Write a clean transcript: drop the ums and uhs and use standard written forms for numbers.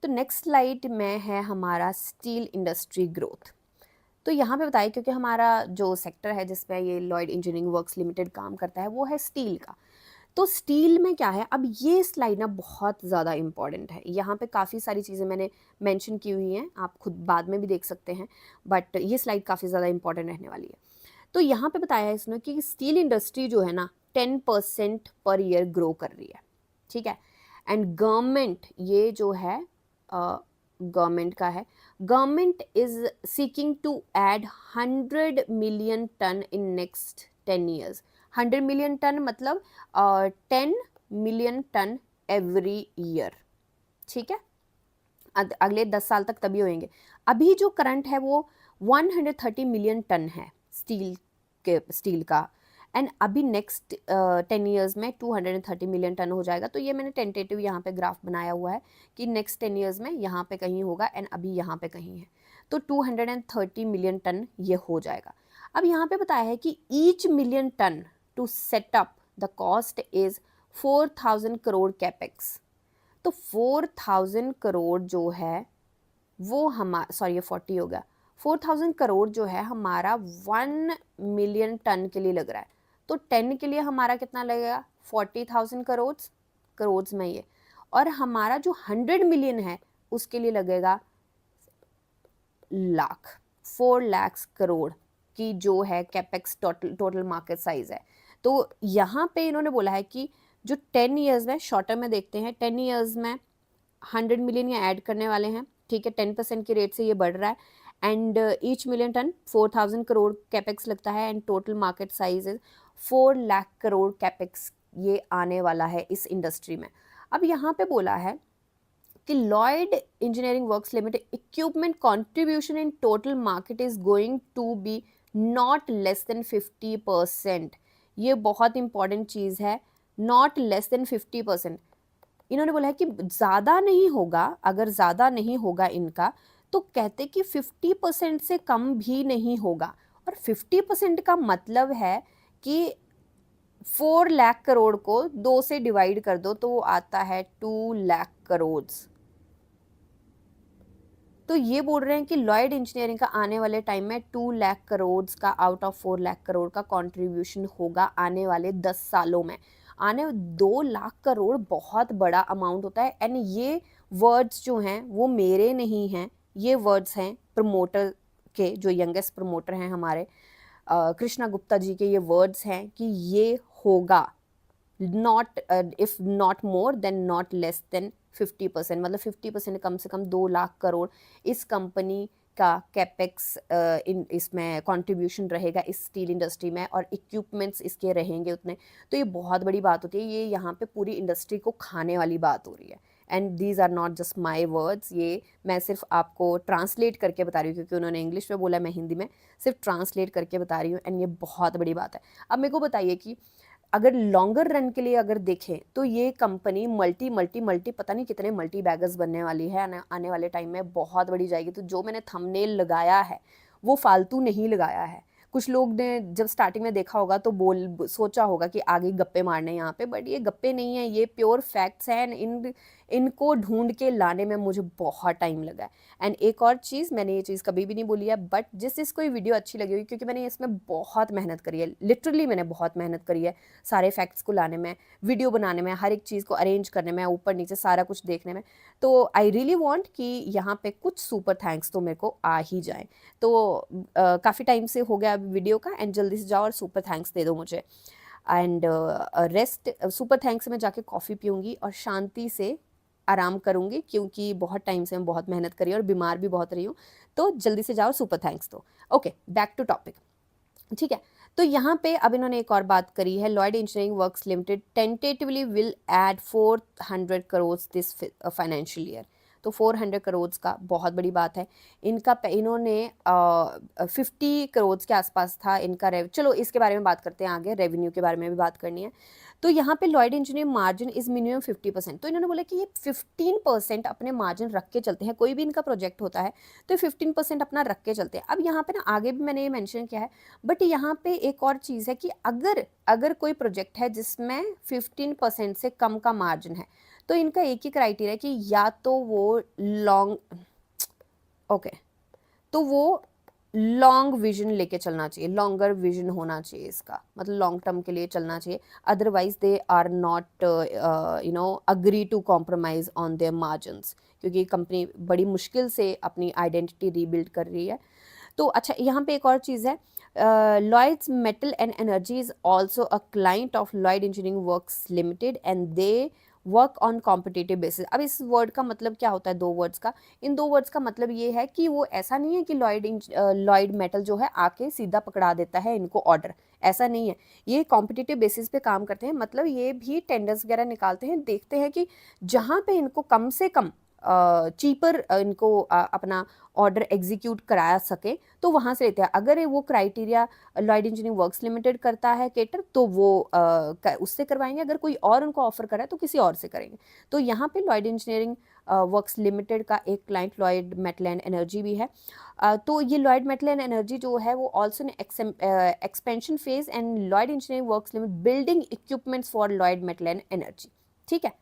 तो next slide में है हमारा स्टील इंडस्ट्री ग्रोथ। तो यहाँ पे बताइए, क्योंकि हमारा जो सेक्टर है जिसमें ये लॉयड इंजीनियरिंग वर्क्स लिमिटेड काम करता है वो है स्टील का। तो स्टील में क्या है, अब ये स्लाइड ना बहुत ज़्यादा इंपॉर्टेंट है। यहाँ पे काफ़ी सारी चीज़ें मैंने मेंशन की हुई हैं, आप खुद बाद में भी देख सकते हैं, बट ये स्लाइड काफ़ी ज़्यादा इंपॉर्टेंट रहने वाली है। तो यहाँ पे बताया है इसने कि स्टील इंडस्ट्री जो है ना 10% पर ईयर ग्रो कर रही है, ठीक है। एंड गवर्नमेंट, ये जो है गवर्नमेंट का है, government is seeking to add 100 million ton in next 10 years. 100 million ton मतलब 10 मिलियन टन एवरी ईयर, ठीक है। अगले 10 साल तक तभी होंगे। अभी जो करंट है वो 130 मिलियन टन है स्टील का। एंड अभी नेक्स्ट 10 ईयर्स में 230 मिलियन टन हो जाएगा। तो ये मैंने टेंटेटिव यहाँ पे ग्राफ बनाया हुआ है कि नेक्स्ट 10 ईयर्स में यहाँ पे कहीं होगा एंड अभी यहाँ पे कहीं है। तो 230 मिलियन टन ये हो जाएगा। अब यहाँ पे बताया है कि each million ton to set up the cost is 4,000 crore capex. तो 4,000 करोड़ जो है वो हमारा, सॉरी ये 40 हो गया, 4,000 करोड़ जो है हमारा 1 मिलियन टन के लिए लग रहा है। तो 10 के लिए हमारा कितना लगेगा, 40,000 करोड़, करोड़ में ये। और हमारा जो 100 मिलियन है उसके लिए लगेगा लाख, 4 लाख करोड़ की जो है कैपेक्स टोटल मार्केट साइज है। तो यहाँ पे इन्होंने बोला है कि जो 10 ईयर्स में, शॉर्ट टर्म में देखते हैं, 10 ईयर्स में 100 मिलियन ये ऐड करने वाले हैं, ठीक है। 10% के रेट से ये बढ़ रहा है। And each million ton 4,000 crore capex लगता है and total market size is 4 lakh crore capex ये आने वाला है इस इंडस्ट्री में। अब यहाँ पे बोला है कि Lloyd engineering works limited equipment contribution in total market is going to be not less than 50%। ये बहुत इंपॉर्टेंट चीज़ है, नॉट लेस देन 50%। इन्होंने बोला है कि ज़्यादा नहीं होगा, अगर ज़्यादा नहीं होगा इनका तो कहते कि 50% से कम भी नहीं होगा। और 50% का मतलब है कि 4 लाख करोड़ को 2 से डिवाइड कर दो तो वो आता है 2 लाख करोड़। तो ये बोल रहे हैं कि लॉयड इंजीनियरिंग का आने वाले टाइम में 2 लाख करोड़ का आउट ऑफ 4 लाख करोड़ का कंट्रीब्यूशन होगा आने वाले 10 सालों में। आने 2 लाख करोड़ बहुत बड़ा अमाउंट होता है। एंड ये वर्ड्स जो हैं वो मेरे नहीं हैं, ये वर्ड्स हैं प्रमोटर के, जो यंगेस्ट प्रमोटर हैं हमारे कृष्णा गुप्ता जी के। ये वर्ड्स हैं कि ये होगा, not if not more than not less than 50%, मतलब 50% कम से कम 2 लाख करोड़ इस कंपनी का कैपेक्स इन इसमें कंट्रीब्यूशन रहेगा इस स्टील इंडस्ट्री में, और इक्विपमेंट्स इसके रहेंगे उतने। तो ये बहुत बड़ी बात होती है, ये यहाँ पे पूरी इंडस्ट्री को खाने वाली बात हो रही है। And these are not just my words, ये मैं सिर्फ आपको ट्रांसलेट करके बता रही हूँ, क्योंकि उन्होंने इंग्लिश में बोला, मैं हिंदी में सिर्फ ट्रांसलेट करके बता रही हूँ। एंड ये बहुत बड़ी बात है। अब मेरे को बताइए कि अगर लॉन्गर रन के लिए अगर देखें तो ये कंपनी मल्टी मल्टी मल्टी पता नहीं कितने मल्टी बैगर्स बनने वाली है, आने वाले टाइम में बहुत बड़ी जाएगी। तो जो मैंने थंबनेल लगाया है वो फालतू नहीं लगाया है। कुछ लोग ने जब स्टार्टिंग में देखा होगा तो सोचा होगा कि आगे गप्पे मारने यहाँ पे, बट ये गप्पे नहीं है, ये प्योर फैक्ट्स हैं। इनको ढूंढ के लाने में मुझे बहुत टाइम लगा है। एंड एक और चीज़, मैंने ये चीज़ कभी भी नहीं बोली है, बट जिसको ये वीडियो अच्छी लगी होगी, क्योंकि मैंने इसमें बहुत मेहनत करी है, लिटरली मैंने बहुत मेहनत करी है सारे फैक्ट्स को लाने में, वीडियो बनाने में, हर एक चीज़ को अरेंज करने में, ऊपर नीचे सारा कुछ देखने में। तो आई रियली वांट कि यहाँ पे कुछ सुपर थैंक्स तो मेरे को आ ही जाए। तो काफ़ी टाइम से हो गया वीडियो का, एंड जल्दी से जाओ और सुपर थैंक्स दे दो मुझे। एंड रेस्ट, सुपर थैंक्स से मैं जाके कॉफ़ी पीऊँगी और शांति से आराम करूँगी, क्योंकि बहुत टाइम से मैं बहुत मेहनत करी और बीमार भी बहुत रही हूँ। तो जल्दी से जाओ, सुपर थैंक्स दो। ओके, बैक टू टॉपिक, ठीक है। तो यहाँ पे अब इन्होंने एक और बात करी है, Lloyd engineering works limited tentatively will add 400 crore this financial year. तो 400 करोड़ का बहुत बड़ी बात है। इनका इन्होंने 50 करोड़ के आसपास था इनका चलो इसके बारे में बात करते हैं आगे, रेवेन्यू के बारे में भी बात करनी है। तो यहाँ पे Lloyd engineer margin is minimum 50%। तो इन्होंने बोला कि ये 15% अपने मार्जिन रख के चलते हैं, कोई भी इनका प्रोजेक्ट होता है तो 15% अपना रख के चलते हैं। अब यहाँ पे ना आगे भी मैंने ये मेंशन किया है, बट यहाँ पे एक और चीज़ है कि अगर अगर कोई प्रोजेक्ट है जिसमें 15% से कम का मार्जिन है, तो इनका एक ही क्राइटेरिया है कि या तो वो लॉन्ग ओके तो वो लॉन्ग विजन लेके चलना चाहिए, लॉन्गर विजन होना चाहिए इसका, मतलब लॉन्ग टर्म के लिए चलना चाहिए। Otherwise they are not agree to compromise on their margins, क्योंकि कंपनी बड़ी मुश्किल से अपनी आइडेंटिटी रीबिल्ड कर रही है। तो अच्छा, यहाँ पे एक और चीज़ है, Lloyds metal and energy is also a client of Lloyd engineering works limited and they work on competitive basis. अब इस वर्ड का मतलब क्या होता है, दो वर्ड्स का, इन दो वर्ड्स का मतलब ये है कि वो ऐसा नहीं है कि लॉयड मेटल जो है आके सीधा पकड़ा देता है इनको ऑर्डर, ऐसा नहीं है। ये कॉम्पिटिटिव बेसिस पे काम करते हैं, मतलब ये भी टेंडर्स वगैरह निकालते हैं, देखते हैं कि जहाँ पे इनको कम से कम चीपर इनको अपना ऑर्डर एग्जीक्यूट करा सके तो वहाँ से लेते हैं। अगर वो criteria Lloyd engineering works limited करता है केटर तो वो उससे करवाएंगे, अगर कोई और उनको ऑफर करा है तो किसी और से करेंगे। तो यहाँ पे लॉयड इंजीनियरिंग वर्क्स लिमिटेड का एक client Lloyd metal and energy भी है। तो ये लॉयड मेटल एंड एनर्जी जो है वो also expansion phase and Lloyd engineering works limited building equipments for Lloyd metal and energy. ठीक है।